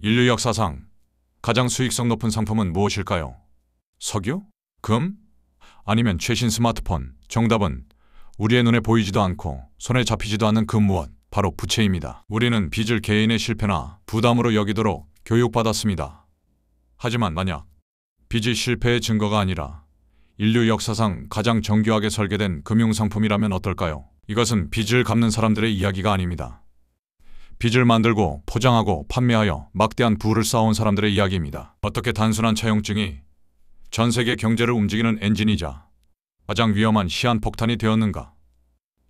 인류 역사상 가장 수익성 높은 상품은 무엇일까요? 석유? 금? 아니면 최신 스마트폰? 정답은 우리의 눈에 보이지도 않고 손에 잡히지도 않는 그 무엇, 바로 부채입니다. 우리는 빚을 개인의 실패나 부담으로 여기도록 교육받았습니다. 하지만 만약 빚이 실패의 증거가 아니라 인류 역사상 가장 정교하게 설계된 금융상품이라면 어떨까요? 이것은 빚을 갚는 사람들의 이야기가 아닙니다. 빚을 만들고 포장하고 판매하여 막대한 부를 쌓아온 사람들의 이야기입니다. 어떻게 단순한 차용증이 전 세계 경제를 움직이는 엔진이자 가장 위험한 시한폭탄이 되었는가?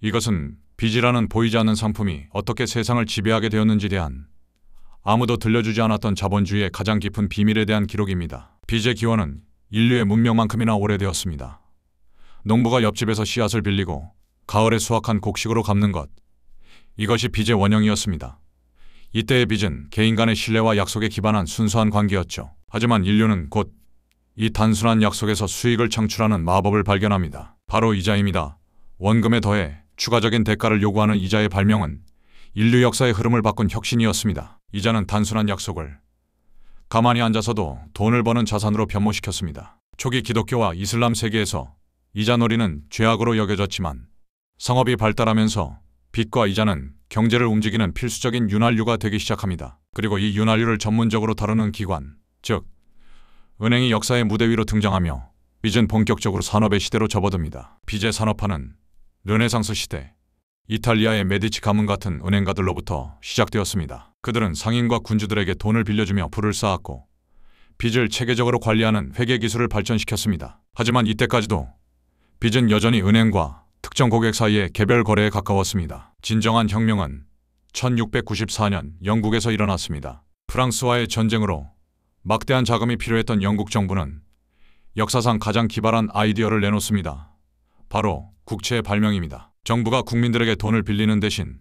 이것은 빚이라는 보이지 않는 상품이 어떻게 세상을 지배하게 되었는지에 대한 아무도 들려주지 않았던 자본주의의 가장 깊은 비밀에 대한 기록입니다. 빚의 기원은 인류의 문명만큼이나 오래되었습니다. 농부가 옆집에서 씨앗을 빌리고 가을에 수확한 곡식으로 갚는 것, 이것이 빚의 원형이었습니다. 이때의 빚은 개인 간의 신뢰와 약속에 기반한 순수한 관계였죠. 하지만 인류는 곧 이 단순한 약속에서 수익을 창출하는 마법을 발견합니다. 바로 이자입니다. 원금에 더해 추가적인 대가를 요구하는 이자의 발명은 인류 역사의 흐름을 바꾼 혁신이었습니다. 이자는 단순한 약속을 가만히 앉아서도 돈을 버는 자산으로 변모시켰습니다. 초기 기독교와 이슬람 세계에서 이자놀이는 죄악으로 여겨졌지만 상업이 발달하면서 빚과 이자는 경제를 움직이는 필수적인 윤활유가 되기 시작합니다. 그리고 이 윤활유를 전문적으로 다루는 기관, 즉 은행이 역사의 무대 위로 등장하며 빚은 본격적으로 산업의 시대로 접어듭니다. 빚의 산업화는 르네상스 시대, 이탈리아의 메디치 가문 같은 은행가들로부터 시작되었습니다. 그들은 상인과 군주들에게 돈을 빌려주며 부를 쌓았고 빚을 체계적으로 관리하는 회계 기술을 발전시켰습니다. 하지만 이때까지도 빚은 여전히 은행과 특정 고객 사이의 개별 거래에 가까웠습니다. 진정한 혁명은 1694년 영국에서 일어났습니다. 프랑스와의 전쟁으로 막대한 자금이 필요했던 영국 정부는 역사상 가장 기발한 아이디어를 내놓습니다. 바로 국채의 발명입니다. 정부가 국민들에게 돈을 빌리는 대신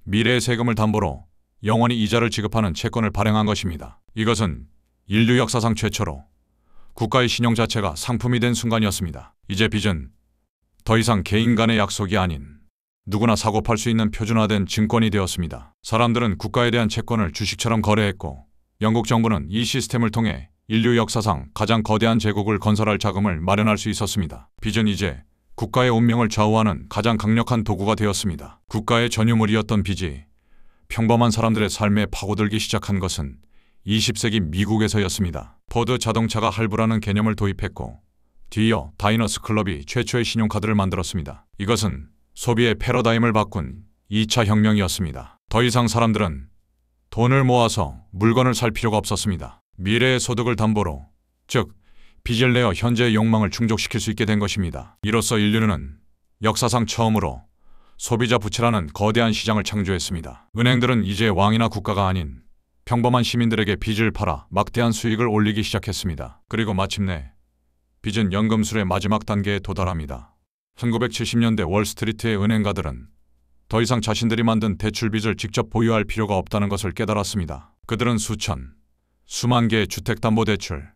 미래의 세금을 담보로 영원히 이자를 지급하는 채권을 발행한 것입니다. 이것은 인류 역사상 최초로 국가의 신용 자체가 상품이 된 순간이었습니다. 이제 빚은 더 이상 개인 간의 약속이 아닌 누구나 사고 팔 수 있는 표준화된 증권이 되었습니다. 사람들은 국가에 대한 채권을 주식처럼 거래했고 영국 정부는 이 시스템을 통해 인류 역사상 가장 거대한 제국을 건설할 자금을 마련할 수 있었습니다. 빚은 이제 국가의 운명을 좌우하는 가장 강력한 도구가 되었습니다. 국가의 전유물이었던 빚이 평범한 사람들의 삶에 파고들기 시작한 것은 20세기 미국에서였습니다. 포드 자동차가 할부라는 개념을 도입했고 뒤이어 다이너스 클럽이 최초의 신용카드를 만들었습니다. 이것은 소비의 패러다임을 바꾼 2차 혁명이었습니다. 더 이상 사람들은 돈을 모아서 물건을 살 필요가 없었습니다. 미래의 소득을 담보로, 즉 빚을 내어 현재의 욕망을 충족시킬 수 있게 된 것입니다. 이로써 인류는 역사상 처음으로 소비자 부채라는 거대한 시장을 창조했습니다. 은행들은 이제 왕이나 국가가 아닌 평범한 시민들에게 빚을 팔아 막대한 수익을 올리기 시작했습니다. 그리고 마침내 빚은 연금술의 마지막 단계에 도달합니다. 1970년대 월스트리트의 은행가들은 더 이상 자신들이 만든 대출빚을 직접 보유할 필요가 없다는 것을 깨달았습니다. 그들은 수만 개의 주택담보대출,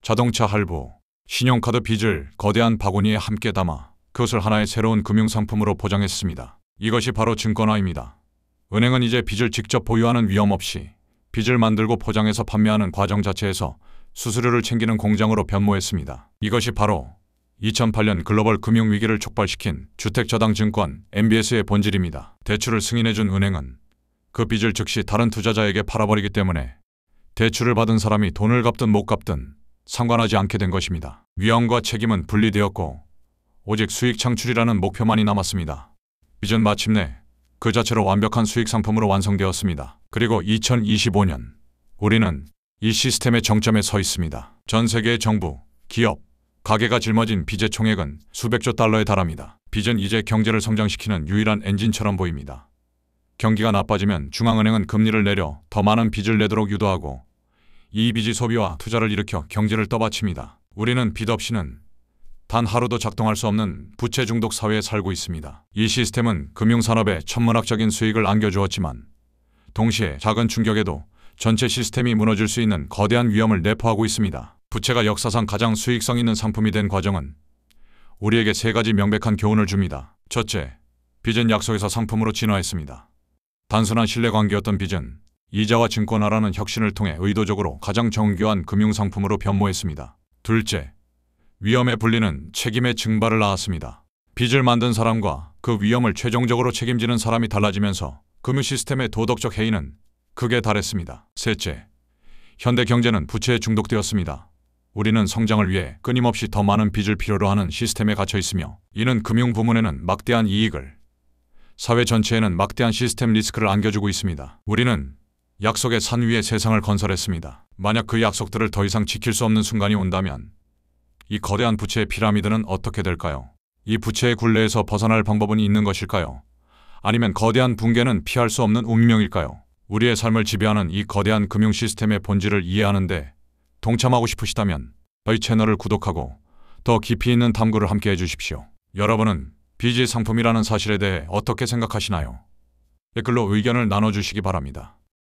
자동차 할부, 신용카드 빚을 거대한 바구니에 함께 담아 그것을 하나의 새로운 금융상품으로 포장했습니다. 이것이 바로 증권화입니다. 은행은 이제 빚을 직접 보유하는 위험 없이 빚을 만들고 포장해서 판매하는 과정 자체에서 수수료를 챙기는 공장으로 변모했습니다. 이것이 바로 2008년 글로벌 금융위기를 촉발시킨 주택저당증권 MBS의 본질입니다. 대출을 승인해준 은행은 그 빚을 즉시 다른 투자자에게 팔아버리기 때문에 대출을 받은 사람이 돈을 갚든 못 갚든 상관하지 않게 된 것입니다. 위험과 책임은 분리되었고 오직 수익 창출이라는 목표만이 남았습니다. 빚은 마침내 그 자체로 완벽한 수익 상품으로 완성되었습니다. 그리고 2025년 우리는 이 시스템의 정점에 서 있습니다. 전 세계의 정부, 기업, 가게가 짊어진 빚의 총액은 수백조 달러에 달합니다. 빚은 이제 경제를 성장시키는 유일한 엔진처럼 보입니다. 경기가 나빠지면 중앙은행은 금리를 내려 더 많은 빚을 내도록 유도하고 이 빚이 소비와 투자를 일으켜 경제를 떠받칩니다. 우리는 빚 없이는 단 하루도 작동할 수 없는 부채 중독 사회에 살고 있습니다. 이 시스템은 금융산업에 천문학적인 수익을 안겨주었지만 동시에 작은 충격에도 전체 시스템이 무너질 수 있는 거대한 위험을 내포하고 있습니다. 부채가 역사상 가장 수익성 있는 상품이 된 과정은 우리에게 3가지 명백한 교훈을 줍니다. 첫째, 빚은 약속에서 상품으로 진화했습니다. 단순한 신뢰관계였던 빚은 이자와 증권화라는 혁신을 통해 의도적으로 가장 정교한 금융상품으로 변모했습니다. 둘째, 위험에 불리는 책임의 증발을 낳았습니다. 빚을 만든 사람과 그 위험을 최종적으로 책임지는 사람이 달라지면서 금융 시스템의 도덕적 해이는 극에 달했습니다. 셋째, 현대 경제는 부채에 중독되었습니다. 우리는 성장을 위해 끊임없이 더 많은 빚을 필요로 하는 시스템에 갇혀 있으며, 이는 금융 부문에는 막대한 이익을, 사회 전체에는 막대한 시스템 리스크를 안겨주고 있습니다. 우리는 약속의 산 위에 세상을 건설했습니다. 만약 그 약속들을 더 이상 지킬 수 없는 순간이 온다면 이 거대한 부채의 피라미드는 어떻게 될까요? 이 부채의 굴레에서 벗어날 방법은 있는 것일까요? 아니면 거대한 붕괴는 피할 수 없는 운명일까요? 우리의 삶을 지배하는 이 거대한 금융 시스템의 본질을 이해하는데 동참하고 싶으시다면 저희 채널을 구독하고 더 깊이 있는 탐구를 함께 해주십시오. 여러분은 빚이 상품이라는 사실에 대해 어떻게 생각하시나요? 댓글로 의견을 나눠주시기 바랍니다.